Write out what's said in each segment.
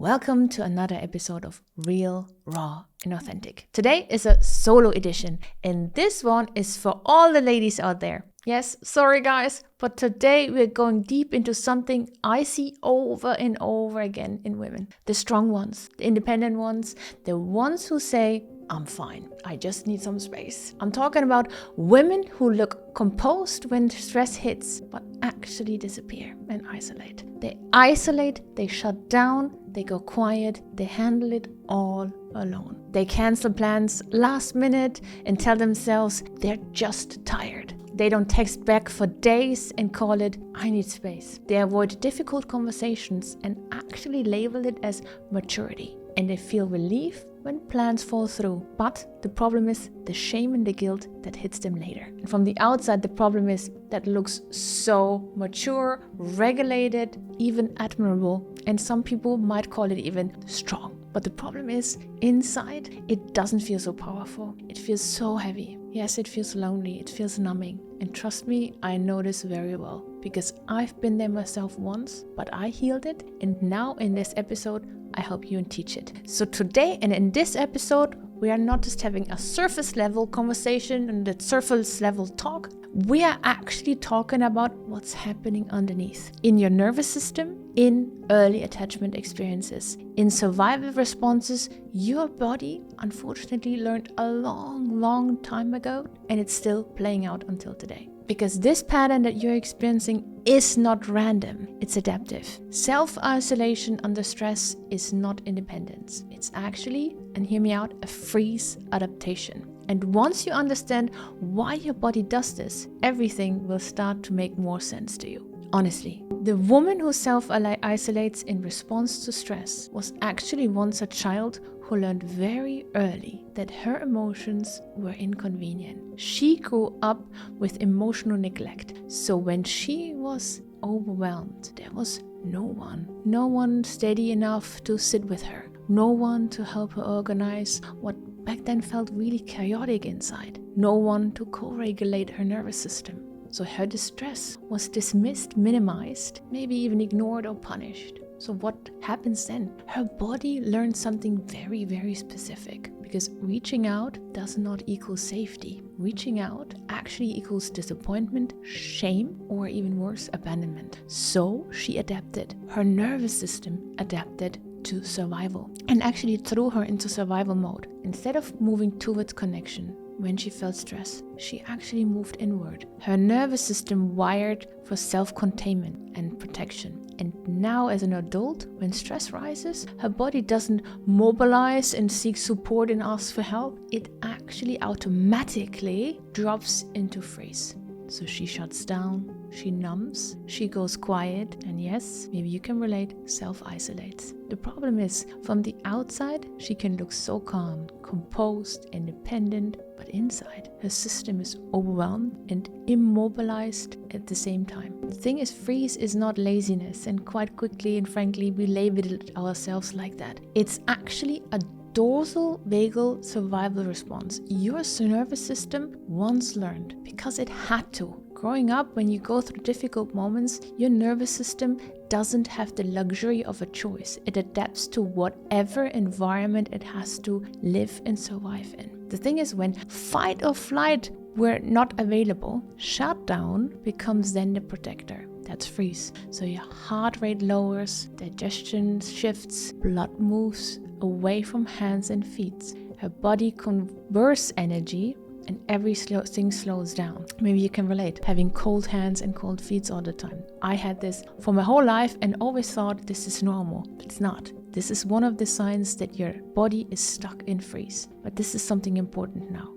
Welcome to another episode of Real, Raw and Authentic. Today is a solo edition, and this one is for all the ladies out there. Yes, sorry guys, but today we're going deep into something I see over and over again in women. The strong ones, the independent ones, the ones who say, I'm fine, I just need some space. I'm talking about women who look composed when stress hits, but actually disappear and isolate. They isolate, they shut down, they go quiet, they handle it all alone. They cancel plans last minute and tell themselves they're just tired. They don't text back for days and call it, I need space. They avoid difficult conversations and actually label it as maturity. And they feel relief when plans fall through. But the problem is the shame and the guilt that hits them later. And from the outside, the problem is that looks so mature, regulated, even admirable. And some people might call it even strong. But the problem is, inside, it doesn't feel so powerful. It feels so heavy. Yes, it feels lonely. It feels numbing. And trust me, I know this very well. Because I've been there myself once, but I healed it. And now in this episode, I help you and teach it. So today and in this episode, we are not just having a surface level conversation and a surface level talk. We are actually talking about what's happening underneath in your nervous system, in early attachment experiences, in survival responses your body unfortunately learned a long time ago, and it's still playing out until today. Because this pattern that you're experiencing is not random, it's adaptive. Self-isolation under stress is not independence. It's actually, and hear me out, a freeze adaptation. And once you understand why your body does this, everything will start to make more sense to you. Honestly, the woman who self-isolates in response to stress was actually once a child who learned very early that her emotions were inconvenient. She grew up with emotional neglect. So when she was overwhelmed, there was no one steady enough to sit with her, no one to help her organize what back then felt really chaotic inside, no one to co-regulate her nervous system. So her distress was dismissed, minimized, maybe even ignored or punished. So what happens then? Her body learns something very specific, because reaching out does not equal safety. Reaching out actually equals disappointment, shame, or even worse, abandonment. So she adapted. Her nervous system adapted to survival and actually threw her into survival mode. Instead of moving towards connection, when she felt stress, she actually moved inward. Her nervous system wired for self-containment and protection. And now as an adult, when stress rises, her body doesn't mobilize and seek support and ask for help. It actually automatically drops into freeze. So she shuts down, she numbs, she goes quiet, and yes, maybe you can relate, self-isolates. The problem is, from the outside, she can look so calm, composed, independent, but inside, her system is overwhelmed and immobilized at the same time. The thing is, freeze is not laziness, and quite quickly and frankly, we label it ourselves like that. It's actually a dorsal vagal survival response your nervous system once learned because it had to. Growing up, when you go through difficult moments, your nervous system doesn't have the luxury of a choice. It adapts to whatever environment it has to live and survive in. The thing is, when fight or flight were not available, shutdown becomes then the protector. That's freeze. So your heart rate lowers, digestion shifts, blood moves away from hands and feet. Her body converts energy and everything slows down. Maybe you can relate, having cold hands and cold feet all the time. I had this for my whole life and always thought this is normal. It's not. This is one of the signs that your body is stuck in freeze. But this is something important now.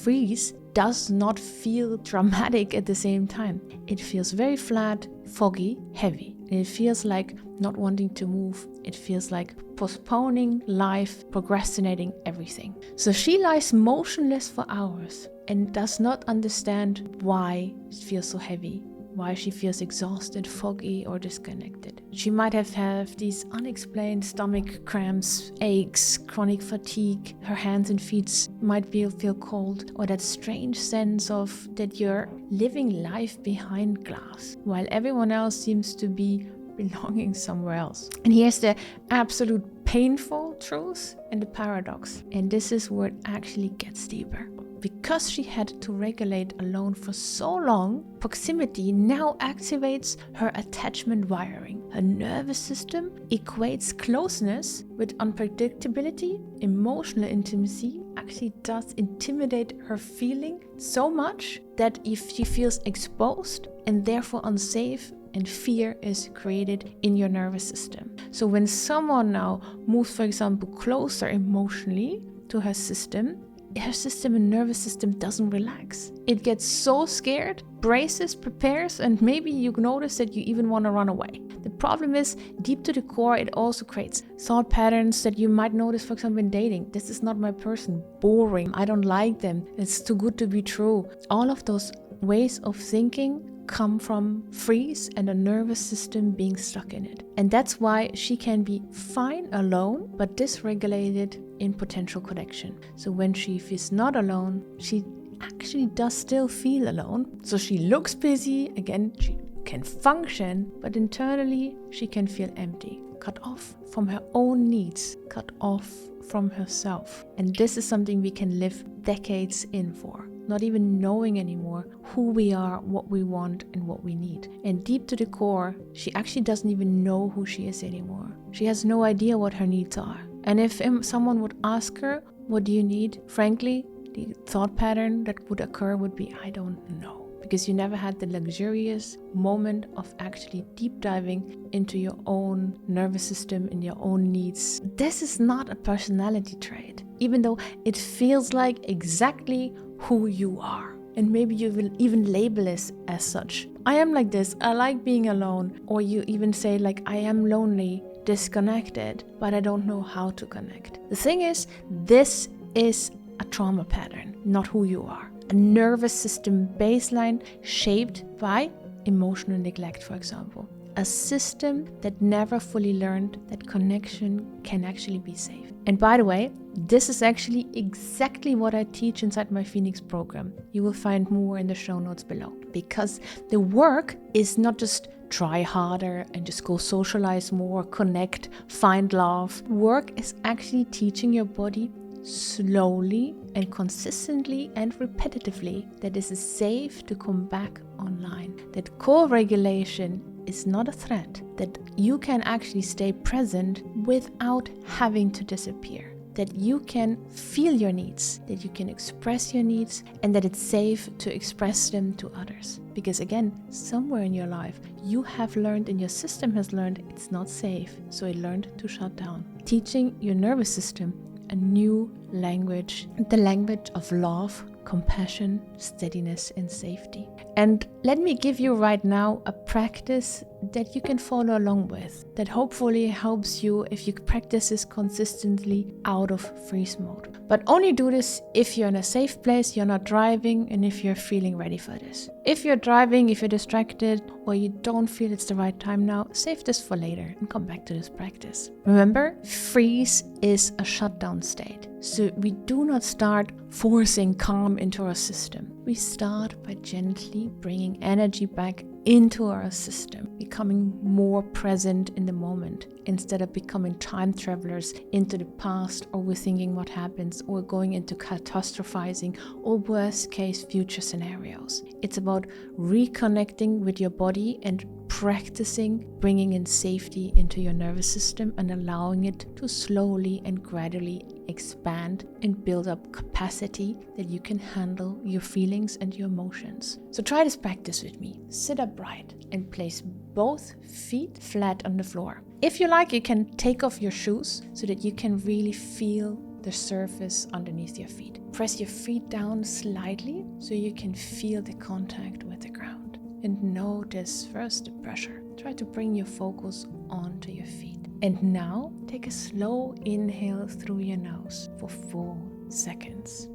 Freeze does not feel dramatic at the same time. It feels very flat, foggy, heavy. And it feels like not wanting to move. It feels like postponing life, procrastinating everything. So she lies motionless for hours and does not understand why it feels so heavy, why she feels exhausted, foggy, or disconnected. She might have these unexplained stomach cramps, aches, chronic fatigue. Her hands and feet might feel cold, or that strange sense of that you're living life behind glass, while everyone else seems to be belonging somewhere else. And here's the absolute painful truth and the paradox. And this is where it actually gets deeper. Because she had to regulate alone for so long, proximity now activates her attachment wiring. Her nervous system equates closeness with unpredictability. Emotional intimacy actually does intimidate her feeling so much that if she feels exposed and therefore unsafe, and fear is created in your nervous system. So when someone now moves, for example, closer emotionally to her system and nervous system doesn't relax. It gets so scared, braces, prepares, and maybe you notice that you even want to run away. The problem is, deep to the core, it also creates thought patterns that you might notice, for example, in dating. This is not my person, boring, I don't like them, it's too good to be true. All of those ways of thinking come from freeze and a nervous system being stuck in it. And that's why she can be fine alone, but dysregulated in potential connection. So when she feels not alone, she actually does still feel alone. So she looks busy, again, she can function, but internally she can feel empty, cut off from her own needs, cut off from herself. And this is something we can live decades in for. Not even knowing anymore who we are, what we want, and what we need. And deep to the core, she actually doesn't even know who she is anymore. She has no idea what her needs are. And if someone would ask her, what do you need? Frankly, the thought pattern that would occur would be, I don't know. Because you never had the luxurious moment of actually deep diving into your own nervous system and your own needs. This is not a personality trait, even though it feels like exactly who you are. And maybe you will even label it as such. I am like this, I like being alone. Or you even say like, I am lonely, disconnected, but I don't know how to connect. The thing is, this is a trauma pattern, not who you are. A nervous system baseline shaped by emotional neglect, for example. A system that never fully learned that connection can actually be safe. And by the way, this is actually exactly what I teach inside my Phoenix program. You will find more in the show notes below. Because the work is not just try harder and just go socialize more, connect, find love. Work is actually teaching your body slowly and consistently and repetitively that this is safe to come back online, that co-regulation is not a threat, that you can actually stay present without having to disappear, that you can feel your needs, that you can express your needs, and that it's safe to express them to others. Because again, somewhere in your life, you have learned and your system has learned it's not safe, so it learned to shut down. Teaching your nervous system a new language, the language of love, compassion, steadiness, and safety. And let me give you right now a practice that you can follow along with, that hopefully helps you if you practice this consistently out of freeze mode. But only do this if you're in a safe place, you're not driving, and if you're feeling ready for this. If you're driving, if you're distracted, or you don't feel it's the right time now, save this for later and come back to this practice. Remember, freeze is a shutdown state. So we do not start forcing calm into our system. We start by gently bringing energy back into our system, becoming more present in the moment instead of becoming time travelers into the past, or we're thinking what happens, or going into catastrophizing or worst case future scenarios. It's about reconnecting with your body and practicing bringing in safety into your nervous system and allowing it to slowly and gradually expand and build up capacity that you can handle your feelings and your emotions. So try this practice with me. Sit upright and place both feet flat on the floor. If you like, you can take off your shoes so that you can really feel the surface underneath your feet. Press your feet down slightly so you can feel the contact with the ground. And notice first the pressure. Try to bring your focus onto your feet. And now take a slow inhale through your nose for 4 seconds.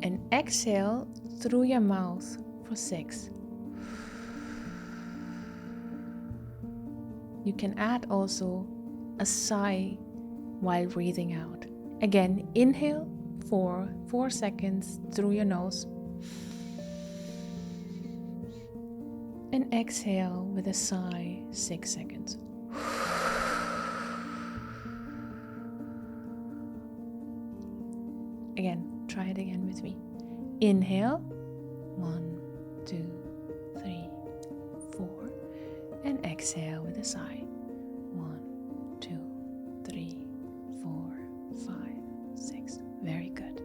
And exhale through your mouth for 6. You can add also a sigh while breathing out. Again, inhale for 4 seconds through your nose. And exhale with a sigh, 6 seconds. Again, try it again with me. Inhale, 1, 2, 3, 4. And exhale with a sigh. 1, 2, 3, 4, 5, 6. Very good.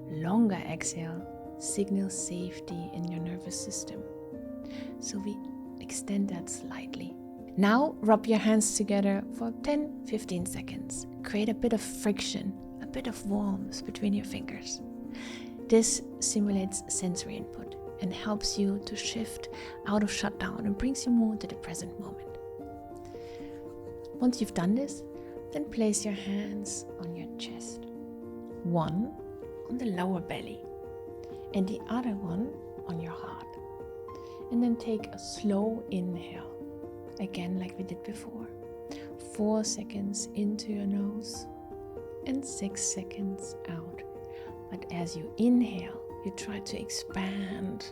Longer exhale signals safety in your nervous system. So we extend that slightly. Now rub your hands together for 10-15 seconds. Create a bit of friction, a bit of warmth between your fingers. This simulates sensory input and helps you to shift out of shutdown and brings you more to the present moment. Once you've done this, then place your hands on your chest. One on the lower belly and the other one on your heart. And then take a slow inhale, again like we did before. 4 seconds into your nose and 6 seconds out. But as you inhale, you try to expand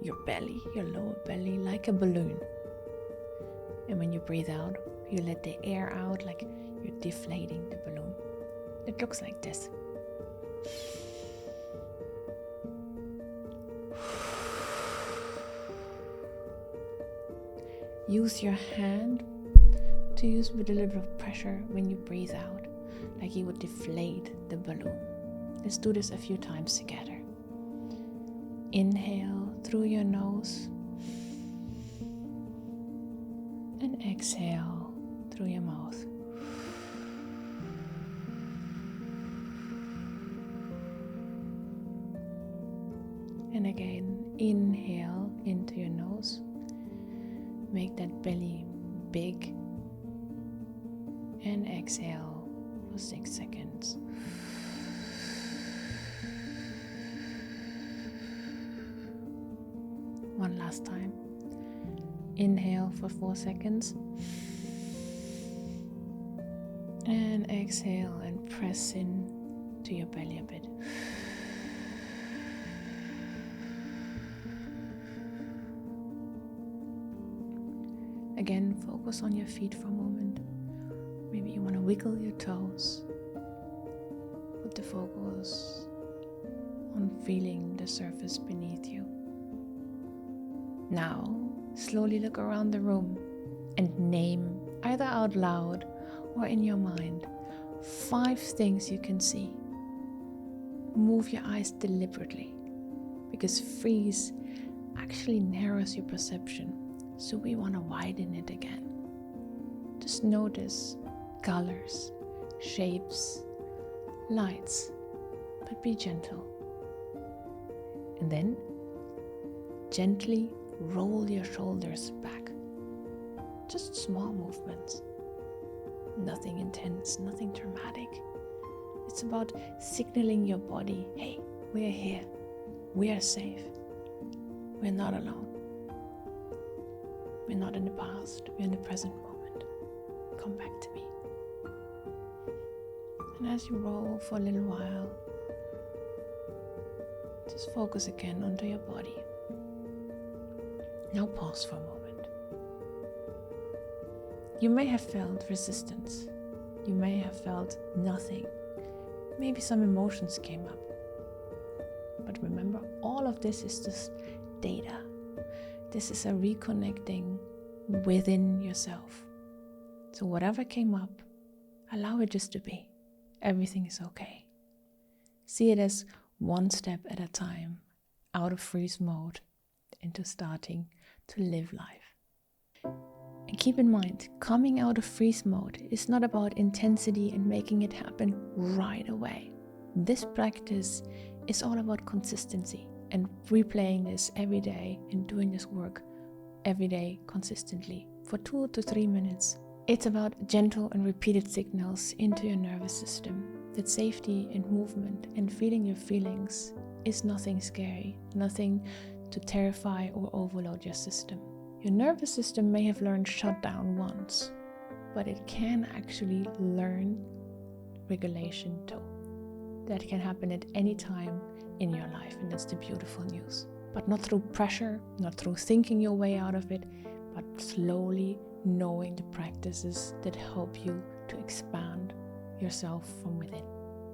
your belly, your lower belly, like a balloon. And when you breathe out, you let the air out like you're deflating the balloon. It looks like this. Use your hand to use with a little bit of pressure when you breathe out, like you would deflate the balloon. Let's do this a few times together. Inhale through your nose and exhale through your mouth. And again, inhale into your nose. Make that belly big. And exhale for 6 seconds. One last time. Inhale for 4 seconds. And exhale and press in to your belly a bit. Again, focus on your feet for a moment. Maybe you want to wiggle your toes. Put the focus on feeling the surface beneath you. Now, slowly look around the room and name, either out loud or in your mind, 5 things you can see. Move your eyes deliberately, because freeze actually narrows your perception. So we want to widen it again. Just notice colors, shapes, lights, but be gentle. And then gently roll your shoulders back. Just small movements. Nothing intense, nothing dramatic. It's about signaling your body, hey, we're here. We are safe. We're not alone. We're not in the past, we're in the present moment. Come back to me. And as you roll for a little while, just focus again onto your body. Now pause for a moment. You may have felt resistance. You may have felt nothing. Maybe some emotions came up. But remember, all of this is just data. This is a reconnecting within yourself. So whatever came up, allow it just to be. Everything is okay. See it as one step at a time, out of freeze mode, into starting to live life. And keep in mind, coming out of freeze mode is not about intensity and making it happen right away. This practice is all about consistency and replaying this every day and doing this work every day consistently for 2 to 3 minutes. It's about gentle and repeated signals into your nervous system that safety and movement and feeling your feelings is nothing scary, nothing to terrify or overload your system. Your nervous system may have learned shutdown once, but it can actually learn regulation too. That can happen at any time in your life, and that's the beautiful news. but not through pressure, not through thinking your way out of it, but slowly knowing the practices that help you to expand yourself from within.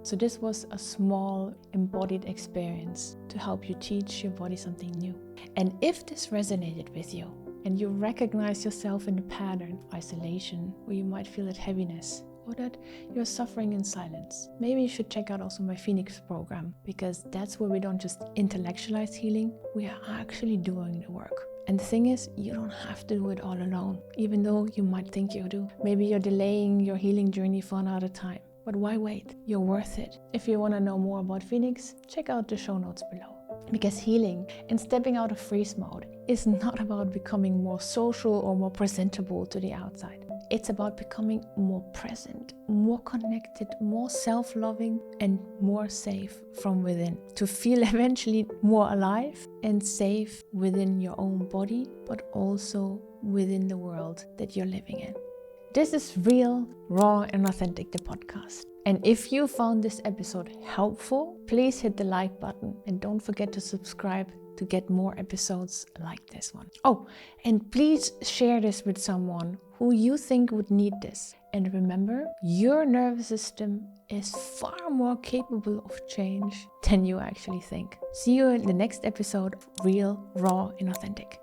So this was a small embodied experience to help you teach your body something new. And if this resonated with you and you recognize yourself in the pattern of isolation, or you might feel that heaviness, or that you're suffering in silence, maybe you should check out also my Phoenix program, because that's where we don't just intellectualize healing, we are actually doing the work. And the thing is, you don't have to do it all alone, even though you might think you do. Maybe you're delaying your healing journey for another time. But why wait? You're worth it. If you want to know more about Phoenix, check out the show notes below. Because healing and stepping out of freeze mode is not about becoming more social or more presentable to the outside. It's about becoming more present, more connected, more self-loving, and more safe from within. To feel eventually more alive and safe within your own body, but also within the world that you're living in. This is Real, Raw, and Authentic, the podcast. And if you found this episode helpful, please hit the like button and don't forget to subscribe to get more episodes like this one. Oh, and please share this with someone who you think would need this. And remember, your nervous system is far more capable of change than you actually think. See you in the next episode of Real, Raw, and Authentic.